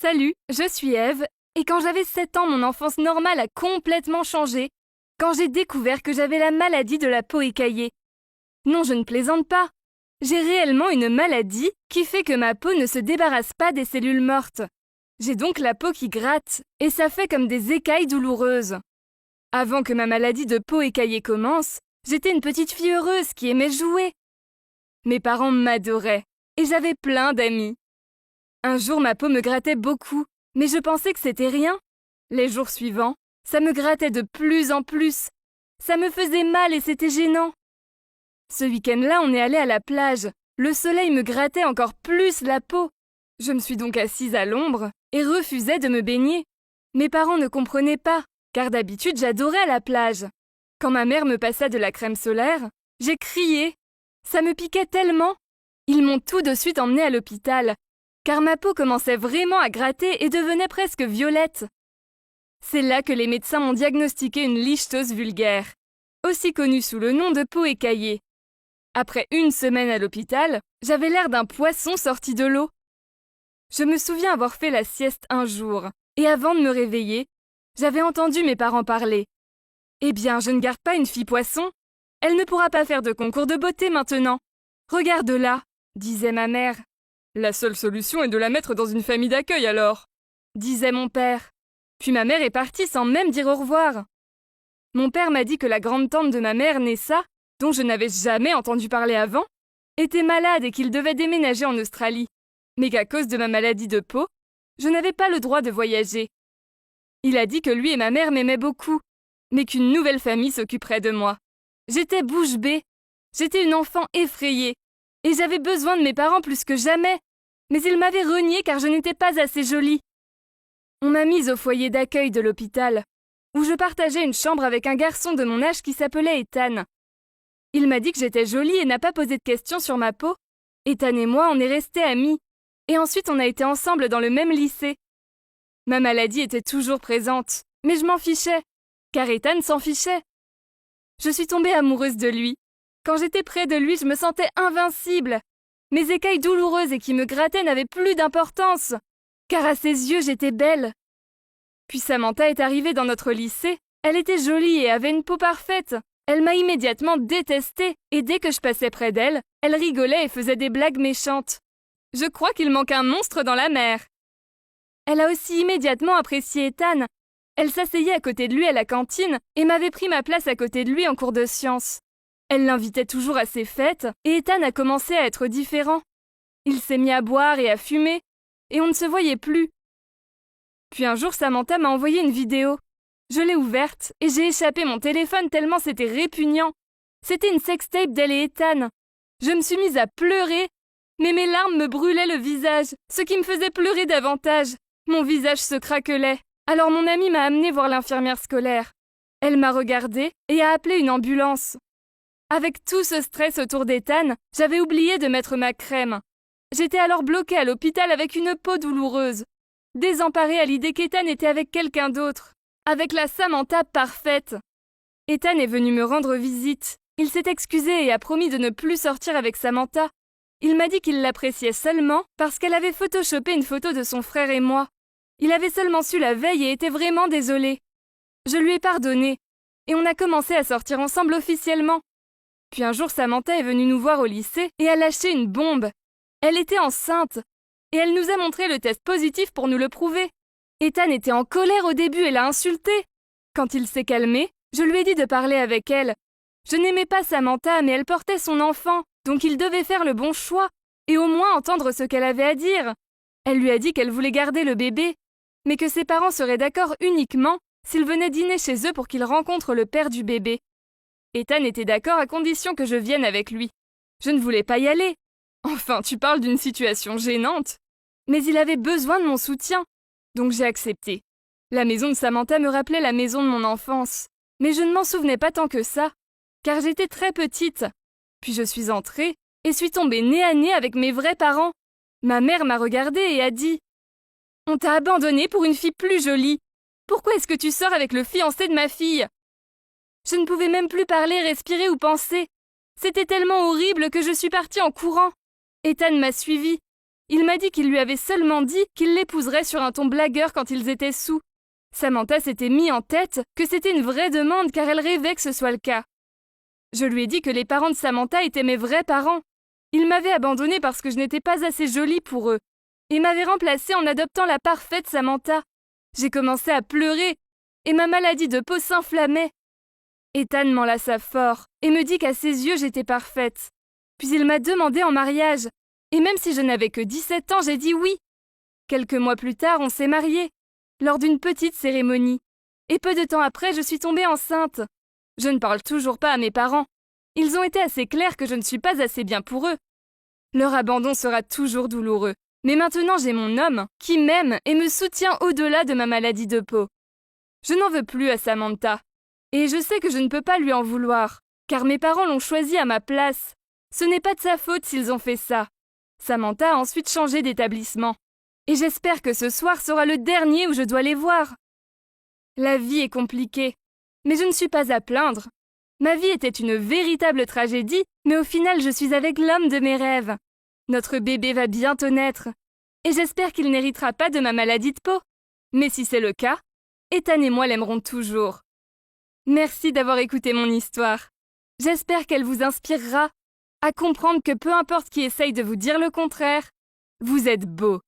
Salut, je suis Ève, et quand j'avais 7 ans, mon enfance normale a complètement changé quand j'ai découvert que j'avais la maladie de la peau écaillée. Non, je ne plaisante pas. J'ai réellement une maladie qui fait que ma peau ne se débarrasse pas des cellules mortes. J'ai donc la peau qui gratte, et ça fait comme des écailles douloureuses. Avant que ma maladie de peau écaillée commence, j'étais une petite fille heureuse qui aimait jouer. Mes parents m'adoraient, et j'avais plein d'amis. Un jour, ma peau me grattait beaucoup, mais je pensais que c'était rien. Les jours suivants, ça me grattait de plus en plus. Ça me faisait mal et c'était gênant. Ce week-end-là, on est allé à la plage. Le soleil me grattait encore plus la peau. Je me suis donc assise à l'ombre et refusais de me baigner. Mes parents ne comprenaient pas, car d'habitude j'adorais la plage. Quand ma mère me passa de la crème solaire, j'ai crié. Ça me piquait tellement. Ils m'ont tout de suite emmenée à l'hôpital, car ma peau commençait vraiment à gratter et devenait presque violette. C'est là que les médecins m'ont diagnostiqué une lichetose vulgaire, aussi connue sous le nom de peau écaillée. Après une semaine à l'hôpital, j'avais l'air d'un poisson sorti de l'eau. Je me souviens avoir fait la sieste un jour, et avant de me réveiller, j'avais entendu mes parents parler. « Eh bien, je ne garde pas une fille poisson. Elle ne pourra pas faire de concours de beauté maintenant. Regarde-la, » disait ma mère. « La seule solution est de la mettre dans une famille d'accueil alors, » disait mon père. Puis ma mère est partie sans même dire au revoir. Mon père m'a dit que la grande-tante de ma mère, Nessa, dont je n'avais jamais entendu parler avant, était malade et qu'il devait déménager en Australie, mais qu'à cause de ma maladie de peau, je n'avais pas le droit de voyager. Il a dit que lui et ma mère m'aimaient beaucoup, mais qu'une nouvelle famille s'occuperait de moi. J'étais bouche bée, j'étais une enfant effrayée, et j'avais besoin de mes parents plus que jamais, mais ils m'avaient reniée car je n'étais pas assez jolie. On m'a mise au foyer d'accueil de l'hôpital, où je partageais une chambre avec un garçon de mon âge qui s'appelait Ethan. Il m'a dit que j'étais jolie et n'a pas posé de questions sur ma peau. Ethan et moi, on est restés amis, et ensuite on a été ensemble dans le même lycée. Ma maladie était toujours présente, mais je m'en fichais, car Ethan s'en fichait. Je suis tombée amoureuse de lui. Quand j'étais près de lui, je me sentais invincible. Mes écailles douloureuses et qui me grattaient n'avaient plus d'importance, car à ses yeux, j'étais belle. Puis Samantha est arrivée dans notre lycée. Elle était jolie et avait une peau parfaite. Elle m'a immédiatement détestée, et dès que je passais près d'elle, elle rigolait et faisait des blagues méchantes. Je crois qu'il manque un monstre dans la mer. Elle a aussi immédiatement apprécié Ethan. Elle s'asseyait à côté de lui à la cantine et m'avait pris ma place à côté de lui en cours de sciences. Elle l'invitait toujours à ses fêtes, et Ethan a commencé à être différent. Il s'est mis à boire et à fumer, et on ne se voyait plus. Puis un jour, Samantha m'a envoyé une vidéo. Je l'ai ouverte, et j'ai échappé mon téléphone tellement c'était répugnant. C'était une sextape d'elle et Ethan. Je me suis mise à pleurer, mais mes larmes me brûlaient le visage, ce qui me faisait pleurer davantage. Mon visage se craquelait. Alors mon amie m'a amenée voir l'infirmière scolaire. Elle m'a regardée et a appelé une ambulance. Avec tout ce stress autour d'Ethan, j'avais oublié de mettre ma crème. J'étais alors bloquée à l'hôpital avec une peau douloureuse, désemparée à l'idée qu'Ethan était avec quelqu'un d'autre, avec la Samantha parfaite. Ethan est venu me rendre visite. Il s'est excusé et a promis de ne plus sortir avec Samantha. Il m'a dit qu'il l'appréciait seulement parce qu'elle avait photoshopé une photo de son frère et moi. Il avait seulement su la veille et était vraiment désolé. Je lui ai pardonné, et on a commencé à sortir ensemble officiellement. Puis un jour, Samantha est venue nous voir au lycée et a lâché une bombe. Elle était enceinte, et elle nous a montré le test positif pour nous le prouver. Ethan était en colère au début et l'a insultée. Quand il s'est calmé, je lui ai dit de parler avec elle. Je n'aimais pas Samantha, mais elle portait son enfant, donc il devait faire le bon choix, et au moins entendre ce qu'elle avait à dire. Elle lui a dit qu'elle voulait garder le bébé, mais que ses parents seraient d'accord uniquement s'il venait dîner chez eux pour qu'il rencontre le père du bébé. Ethan était d'accord à condition que je vienne avec lui. Je ne voulais pas y aller. Enfin, tu parles d'une situation gênante. Mais il avait besoin de mon soutien, donc j'ai accepté. La maison de Samantha me rappelait la maison de mon enfance, mais je ne m'en souvenais pas tant que ça, car j'étais très petite. Puis je suis entrée et suis tombée nez à nez avec mes vrais parents. Ma mère m'a regardée et a dit « On t'a abandonnée pour une fille plus jolie. Pourquoi est-ce que tu sors avec le fiancé de ma fille ?» Je ne pouvais même plus parler, respirer ou penser. C'était tellement horrible que je suis partie en courant. Ethan m'a suivie. Il m'a dit qu'il lui avait seulement dit qu'il l'épouserait sur un ton blagueur quand ils étaient saoul. Samantha s'était mis en tête que c'était une vraie demande car elle rêvait que ce soit le cas. Je lui ai dit que les parents de Samantha étaient mes vrais parents. Ils m'avaient abandonnée parce que je n'étais pas assez jolie pour eux et m'avaient remplacée en adoptant la parfaite Samantha. J'ai commencé à pleurer et ma maladie de peau s'inflammait. Ethan m'enlaça fort et me dit qu'à ses yeux j'étais parfaite. Puis il m'a demandé en mariage et même si je n'avais que 17 ans, j'ai dit oui. Quelques mois plus tard, on s'est mariés, lors d'une petite cérémonie. Et peu de temps après, je suis tombée enceinte. Je ne parle toujours pas à mes parents. Ils ont été assez clairs que je ne suis pas assez bien pour eux. Leur abandon sera toujours douloureux. Mais maintenant, j'ai mon homme qui m'aime et me soutient au-delà de ma maladie de peau. Je n'en veux plus à Samantha. Et je sais que je ne peux pas lui en vouloir, car mes parents l'ont choisi à ma place. Ce n'est pas de sa faute s'ils ont fait ça. Samantha a ensuite changé d'établissement. Et j'espère que ce soir sera le dernier où je dois les voir. La vie est compliquée, mais je ne suis pas à plaindre. Ma vie était une véritable tragédie, mais au final je suis avec l'homme de mes rêves. Notre bébé va bientôt naître, et j'espère qu'il n'héritera pas de ma maladie de peau. Mais si c'est le cas, Ethan et moi l'aimerons toujours. Merci d'avoir écouté mon histoire. J'espère qu'elle vous inspirera à comprendre que peu importe qui essaye de vous dire le contraire, vous êtes beau.